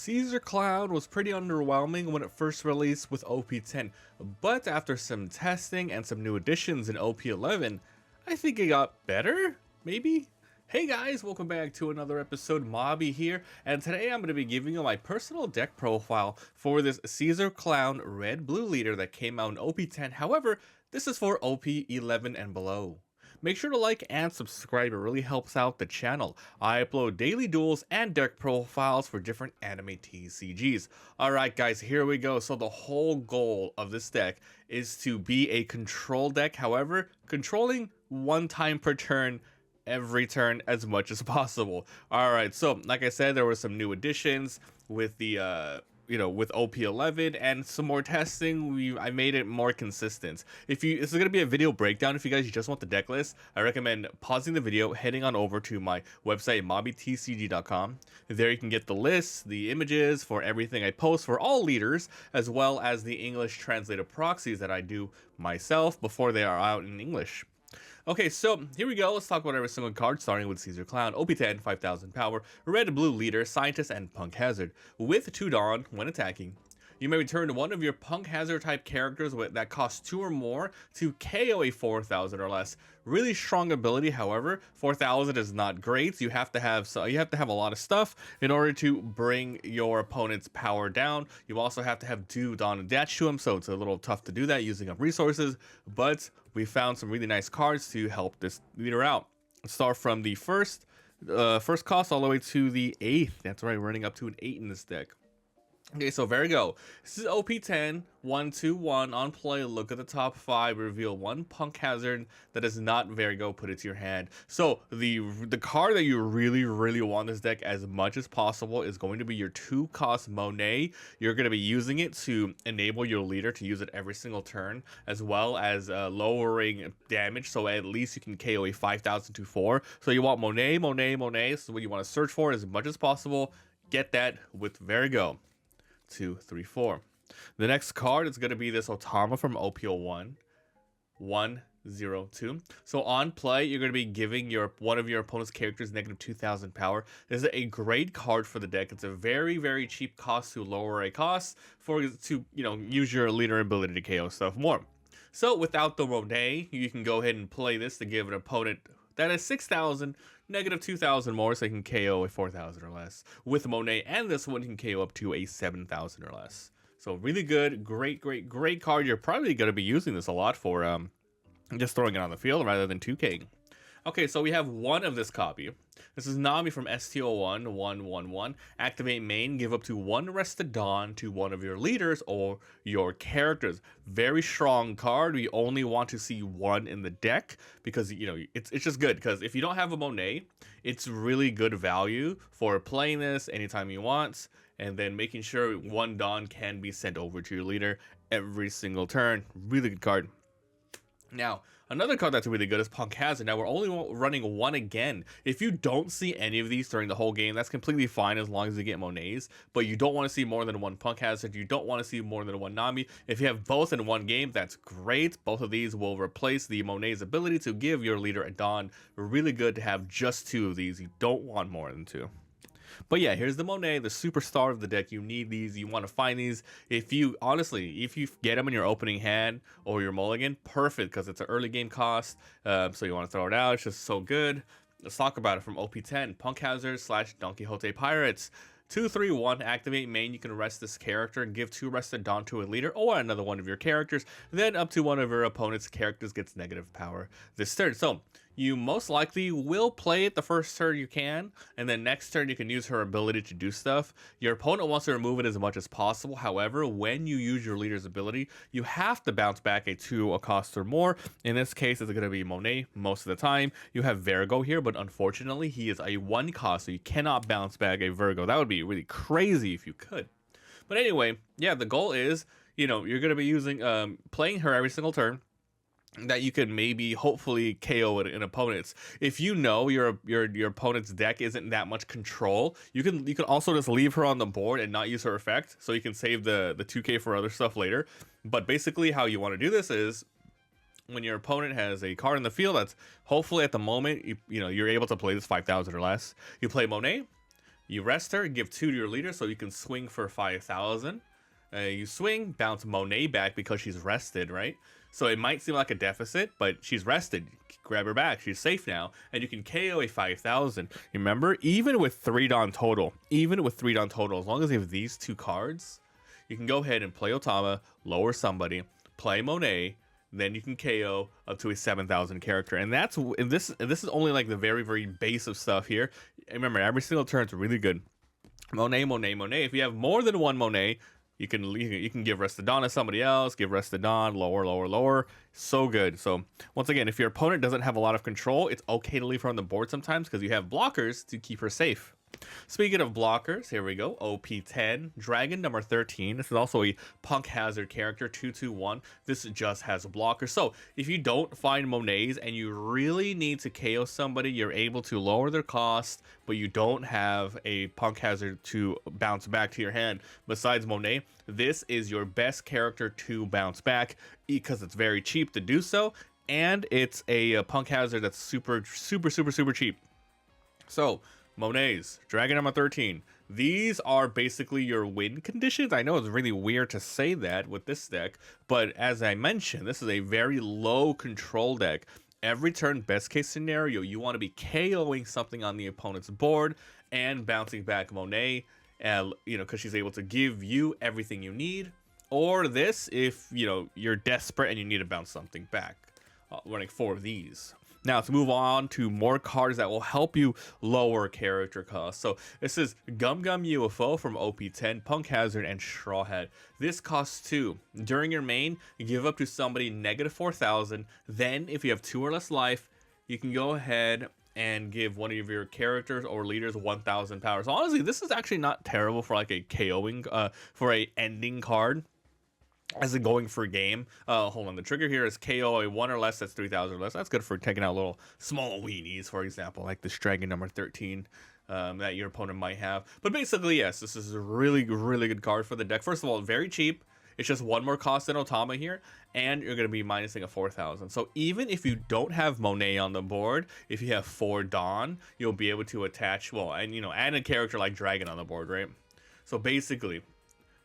Caesar Clown was pretty underwhelming when it first released with OP10, but after some testing and some new additions in OP11, I think it got better, maybe? Hey guys, welcome back to another episode. Mobby here, and today I'm going to be giving you my personal deck profile for this Caesar Clown red-blue leader that came out in OP10. However, this is for OP11 and below. Make sure to like and subscribe, it really helps out the channel. I upload daily duels and deck profiles for different anime TCGs. Alright guys, here we go. So the whole goal of this deck is to be a control deck, however, controlling one time per turn every turn as much as possible. Alright, so like I said, there were some new additions with the with OP11 and some more testing. I made it more consistent. This is going to be a video breakdown. If you guys just want the deck list, I recommend pausing the video, heading on over to my website, mobytcg.com. There you can get the lists, the images for everything I post for all leaders, as well as the English translated proxies that I do myself before they are out in English. Okay, so here we go. Let's talk about every single card, starting with Caesar Clown, OP10, 5000 power, red-blue leader, scientist, and punk hazard. With 2 Dawn, when attacking, you may return one of your punk hazard type characters that costs 2 or more to KO a 4000 or less. Really strong ability, however, 4000 is not great. You have to have a lot of stuff in order to bring your opponent's power down. You also have to have 2 Dawn attached to him, so it's a little tough to do that using up resources, but we found some really nice cards to help this leader out. Let's start from the first cost all the way to the 8th. That's right, we're running up to an 8 in this deck. Okay, so there we go. This is OP10, 1-2-1 on play. Look at the top 5. Reveal 1 punk hazard that is not Vertigo. Put it to your hand. So the card that you really want this deck as much as possible is going to be your 2-cost Monet. You're going to be using it to enable your leader to use it every single turn, as well as lowering damage. So at least you can KO a 5000 to 4. So you want Monet. This is what you want to search for as much as possible. Get that with Vertigo. 2, 3, 4. The next card is going to be this Otama from OP11 One 0-2. So on play, you're going to be giving one of your opponent's characters negative 2000 power. This is a great card for the deck. It's a very cheap cost to lower a cost to use your leader ability to KO stuff more. So without the Monet, you can go ahead and play this to give an opponent that is 6000 negative 2000 more, so you can KO a 4000 or less. With Monet and this one, you can KO up to a 7000 or less. So really good, great card. You're probably going to be using this a lot for just throwing it on the field rather than 2K. Okay, so we have 1 of this copy. This is Nami from STO1 1-1-1. Activate main, give up to 1 Rested Dawn to one of your leaders or your characters. Very strong card. We only want to see 1 in the deck because it's just good. Because if you don't have a Monet, it's really good value for playing this anytime you want, and then making sure 1 Dawn can be sent over to your leader every single turn. Really good card. Now, another card that's really good is Punk Hazard. Now, we're only running 1 again. If you don't see any of these during the whole game, that's completely fine as long as you get Monets. But you don't want to see more than 1 Punk Hazard. You don't want to see more than 1 Nami. If you have both in one game, that's great. Both of these will replace the Monet's ability to give your leader a Dawn. Really good to have just 2 of these. You don't want more than 2. But yeah, here's the Monet, the superstar of the deck. You need these. You want to find these. If you get them in your opening hand or your mulligan, perfect, because it's an early game cost. So you want to throw it out. It's just so good. Let's talk about it from OP10. Punk Hazard / Don Quixote Pirates. 2-3-1, activate main. You can rest this character and give 2 Rested Dawn to a leader or another one of your characters. Then up to one of your opponent's characters gets negative power this turn. So you most likely will play it the first turn you can, and then next turn you can use her ability to do stuff. Your opponent wants to remove it as much as possible. However, when you use your leader's ability, you have to bounce back a cost or more. In this case, it's going to be Monet most of the time. You have Vertigo here, but unfortunately, he is a 1 cost, so you cannot bounce back a Vertigo. That would be really crazy if you could. But anyway, yeah, the goal is, you're going to be using playing her every single turn, that you can maybe hopefully KO an opponent's. If you know your opponent's deck isn't that much control, you can also just leave her on the board and not use her effect, so you can save the 2K for other stuff later. But basically how you want to do this is, when your opponent has a card in the field that's hopefully at the moment you're able to play this 5000 or less, you play Monet, You rest her, give 2 to your leader so you can swing for 5,000. You swing, bounce Monet back because she's rested, right? So it might seem like a deficit, but she's rested. Grab her back. She's safe now. And you can KO a 5,000. Remember, even with 3 Dawn total, as long as you have these 2 cards, you can go ahead and play Otama, lower somebody, play Monet, then you can KO up to a 7,000 character. And this is only like the very, very base of stuff here. Remember, every single turn is really good. Monet, Monet, Monet. If you have more than 1 Monet, you can give Rest of Dawn to somebody else, give Rest of Dawn, lower, lower, lower. So good. So once again, if your opponent doesn't have a lot of control, it's okay to leave her on the board sometimes because you have blockers to keep her safe. Speaking of blockers, here we go. OP10, Dragon number 13. This is also a Punk Hazard character, 2/2/1. This just has a blocker. So if you don't find Monets and you really need to KO somebody, you're able to lower their cost, but you don't have a Punk Hazard to bounce back to your hand besides Monet. This is your best character to bounce back because it's very cheap to do so, and it's a Punk Hazard that's super cheap. So Monets, Dragon number 13. These are basically your win conditions. I know it's really weird to say that with this deck, but as I mentioned, this is a very low control deck. Every turn, best case scenario, you want to be KOing something on the opponent's board and bouncing back Monet, because she's able to give you everything you need. Or this, if you're desperate and you need to bounce something back. Running 4 of these. Now let's move on to more cards that will help you lower character costs. So this is Gundam UFO from OP10, Punk Hazard, and Straw Hat. This costs 2. During your main, you give up to somebody -4,000. Then if you have 2 or less life, you can go ahead and give one of your characters or leaders 1,000 power. So honestly, this is actually not terrible for like a KOing, for a ending card. As in going for a game. Hold on, the trigger here is KO a 1 or less, that's 3,000 or less. That's good for taking out little small weenies, for example, like this Dragon number 13 that your opponent might have. But basically, yes, this is a really good card for the deck. First of all, very cheap. It's just 1 more cost than Otama here, and you're going to be minusing a 4,000. So even if you don't have Monet on the board, if you have 4 Dawn, you'll be able to attach, and a character like Dragon on the board, right? So basically,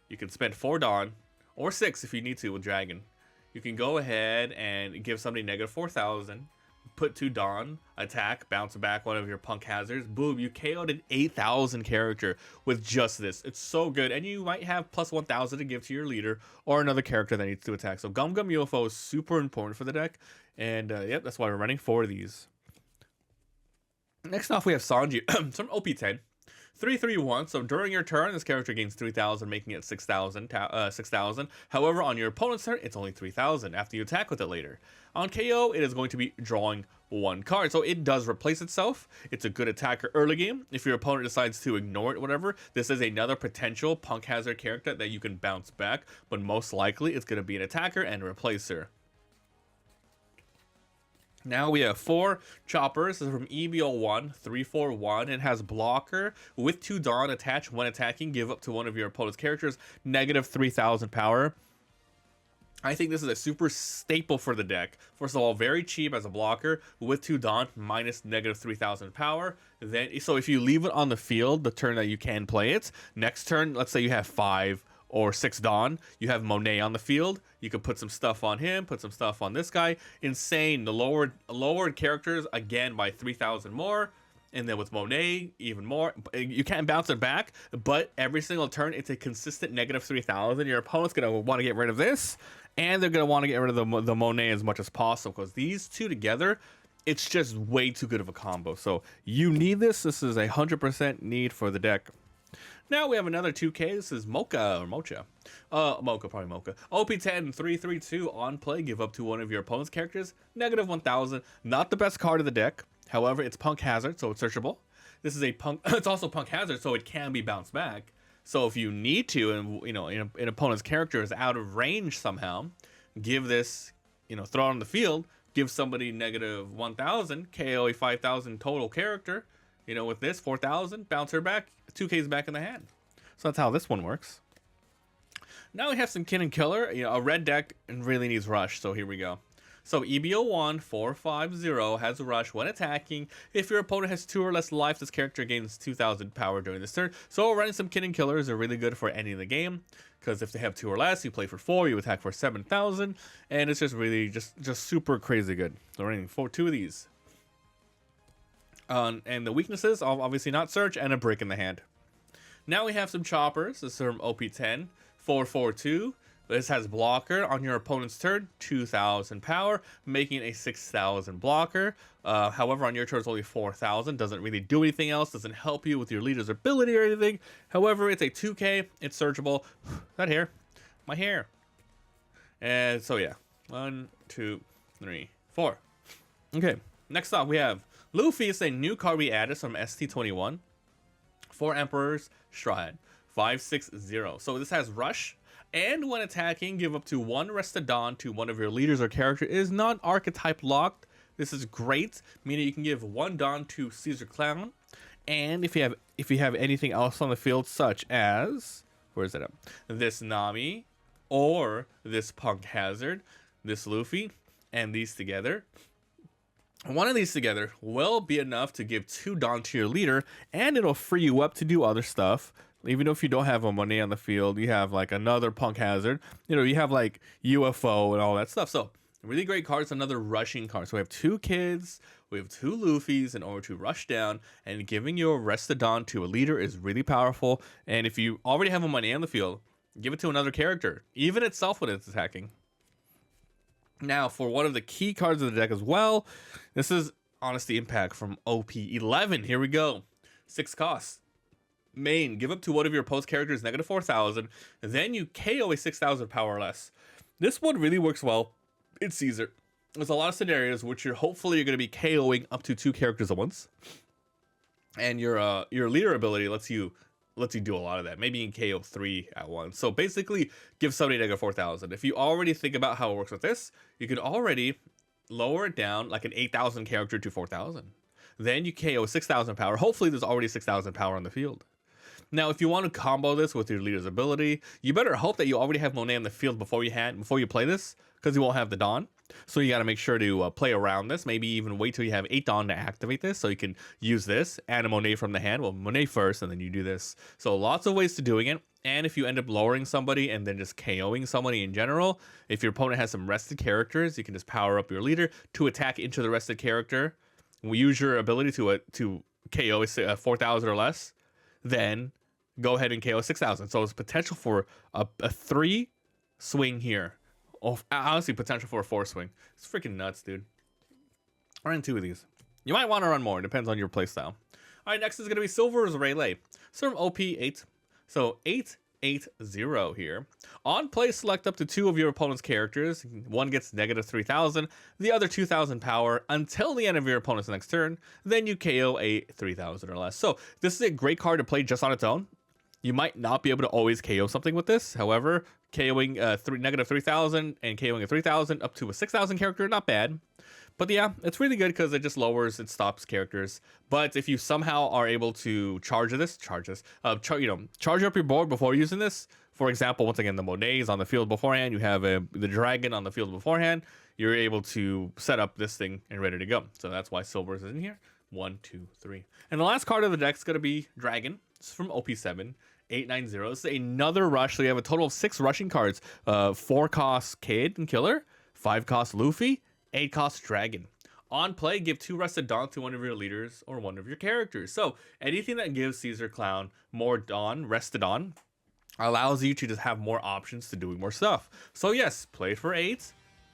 you can spend 4 Dawn, or 6 if you need to with Dragon. You can go ahead and give somebody -4,000, put 2 Dawn, attack, bounce back one of your Punk Hazards, boom, you KO'd an 8,000 character with just this. It's so good, and you might have plus 1,000 to give to your leader or another character that needs to attack. So Gundam UFO is super important for the deck, and yep, that's why we're running 4 of these. Next off, we have Sanji from OP10. 3/3/1. So during your turn, this character gains 3,000, making it 6,000. However, on your opponent's turn, it's only 3,000 after you attack with it later. On KO, it is going to be drawing 1 card. So it does replace itself. It's a good attacker early game. If your opponent decides to ignore it, whatever, this is another potential Punk Hazard character that you can bounce back. But most likely, it's going to be an attacker and a replacer. Now we have 4 choppers. This is from EBO1, 3/4/1. It has blocker with 2 Dawn attached. When attacking, give up to one of your opponent's characters -3,000 power. I think this is a super staple for the deck. First of all, very cheap as a blocker with 2 Dawn minus -3,000 power. Then, so if you leave it on the field, the turn that you can play it, next turn, let's say you have 5 or 6 Dawn, you have Monet on the field, you can put some stuff on him, put some stuff on this guy. Insane. The lowered characters again by 3,000 more, and then with Monet even more. You can't bounce it back, but every single turn it's a consistent -3,000. Your opponent's gonna want to get rid of this, and they're gonna want to get rid of the Monet as much as possible, because these two together, it's just way too good of a combo. So you need this. This is 100% need for the deck. Now we have another 2K. This is Mocha or Mocha. Probably Mocha. OP10 3/3/2 on play. Give up to one of your opponent's characters -1,000. Not the best card of the deck. However, it's Punk Hazard, so it's searchable. This is a Punk. It's also Punk Hazard, so it can be bounced back. So if you need to, and an opponent's character is out of range somehow, give this, throw it on the field. Give somebody -1,000. KO a 5,000 total character. With this 4,000, bounce her back, 2K's back in the hand. So that's how this one works. Now we have some Kin and Killer. A red deck really needs Rush, so here we go. So EBO1 450 has a rush when attacking. If your opponent has 2 or less life, this character gains 2000 power during this turn. So running some Kid and Killers are really good for ending the game, because if they have 2 or less, you play for 4, you attack for 7,000, and it's just really just super crazy good. So running 2 of these. And the weaknesses, obviously not search and a brick in the hand. Now we have some choppers. This is from OP10 442. This has blocker on your opponent's turn, 2000 power, making a 6000 blocker. However, on your turn it's only 4000, doesn't really do anything else, doesn't help you with your leader's ability or anything. However, it's a 2k, it's searchable. That hair, my hair. And so yeah, 1, 2, 3, 4. Okay, next up we have Luffy. Is a new card we added from ST21 for Emperor's Stride, 560. So this has rush. And when attacking, give up to 1 Rested Dawn to one of your leaders or character. It is not archetype locked. This is great, meaning you can give 1 Dawn to Caesar Clown. And if you have anything else on the field, such as, where is it up? This Nami, or this Punk Hazard, this Luffy, and these together. One of these together will be enough to give 2 Dawn to your leader, and it'll free you up to do other stuff. Even if you don't have a Monet on the field, you have like another Punk Hazard. You know, you have like UFO and all that stuff. So really great cards, another rushing card. So we have 2 kids, we have 2 Luffys in order to rush down, and giving your Rested Dawn to a leader is really powerful. And if you already have a Monet on the field, give it to another character, even itself when it's attacking. Now for one of the key cards of the deck as well, this is Honesty Impact from OP11. Here we go. 6 costs. Main, give up to one of your opposed characters negative 4000, then you KO a 6000 power or less. This one really works well in Caesar. There's a lot of scenarios which you're hopefully going to be KOing up to 2 characters at once, and your leader ability lets you do a lot of that. Maybe you can KO 3 at once. So basically, give somebody negative 4000. If you already think about how it works with this, you could already lower it down like an 8000 character to 4000. Then you KO 6000 power. Hopefully, there's already 6000 power on the field. Now, if you want to combo this with your leader's ability, you better hope that you already have Monet on the field before you play this, because you won't have the Dawn. So you got to make sure to play around this. Maybe even wait till you have 8 Dawn to activate this, so you can use this, add a Monet from the hand. Well, Monet first, and then you do this. So lots of ways to doing it. And if you end up lowering somebody and then just KOing somebody in general, if your opponent has some rested characters, you can just power up your leader to attack into the rested character. We use your ability to KO 4000 or less, then go ahead and KO 6000. So it's potential for a 3 swing here. Oh, honestly, potential for a 4 swing. It's freaking nuts, dude. I ran 2 of these. You might want to run more. It depends on your playstyle. All right, next is going to be Silver's Rayleigh. So from OP8. So 880 here. On play, select up to 2 of your opponent's characters. One gets negative 3000, the other 2000 power until the end of your opponent's next turn. Then you KO a 3000 or less. So this is a great card to play just on its own. You might not be able to always KO something with this. However, KOing negative 3000 and KOing a 3000 up to a 6000 character, not bad. But yeah, it's really good because it just lowers, it stops characters. But if you somehow are able to charge up your board before using this. For example, once again, the Monet is on the field beforehand. You have the Dragon on the field beforehand. You're able to set up this thing and ready to go. So that's why Silver's is in here. 1, 2, 3. And the last card of the deck is going to be Dragon. It's from OP7. 890. This is another rush. So you have a total of 6 rushing cards. 4 cost Kid and Killer, 5 cost Luffy, 8 cost Dragon. On play, give 2 Rested Dawn to one of your leaders or one of your characters. So anything that gives Caesar Clown more Dawn, Rested Dawn, allows you to just have more options to doing more stuff. So yes, play for 8,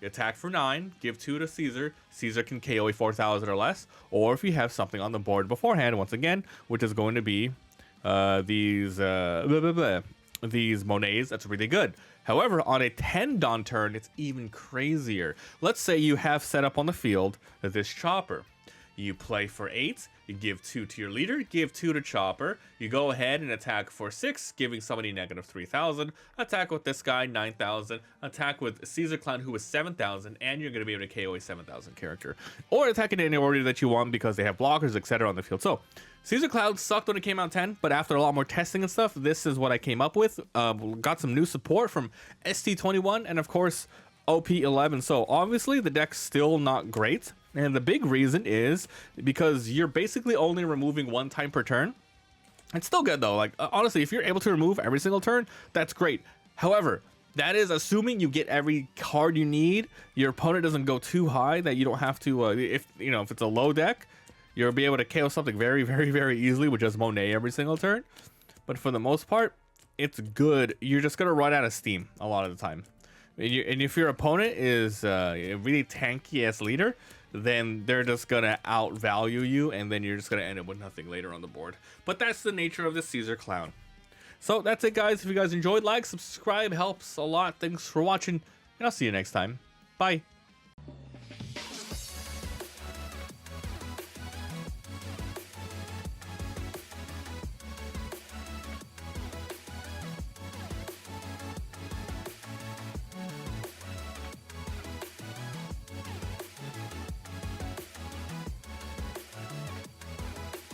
attack for 9, give 2 to Caesar. Caesar can KO a 4000 or less. Or if you have something on the board beforehand, once again, which is going to be these Monets, that's really good. However, on a 10 Dawn turn, it's even crazier. Let's say you have set up on the field this Chopper. You play for 8, you give 2 to your leader, give 2 to Chopper. You go ahead and attack for 6, giving somebody negative 3000. Attack with this guy, 9000. Attack with Caesar Clown, who is 7000, and you're going to be able to KO a 7000 character. Or attack in any order that you want because they have blockers, etc. on the field. So, Caesar Clown sucked when it came out 10, but after a lot more testing and stuff, this is what I came up with. Got some new support from ST21, and of course, OP11. So obviously the deck's still not great, and the big reason is because you're basically only removing 1 time per turn. It's still good though. Like honestly, if you're able to remove every single turn, that's great. However, that is assuming you get every card you need. Your opponent doesn't go too high that you don't have to. If it's a low deck, you'll be able to KO something very, very, very easily with just Monet every single turn. But for the most part, it's good. You're just gonna run out of steam a lot of the time. And if your opponent is a really tanky ass leader, then they're just gonna outvalue you, and then you're just gonna end up with nothing later on the board. But that's the nature of the Caesar Clown. So that's it, guys. If you guys enjoyed, like, subscribe, helps a lot. Thanks for watching, and I'll see you next time. Bye.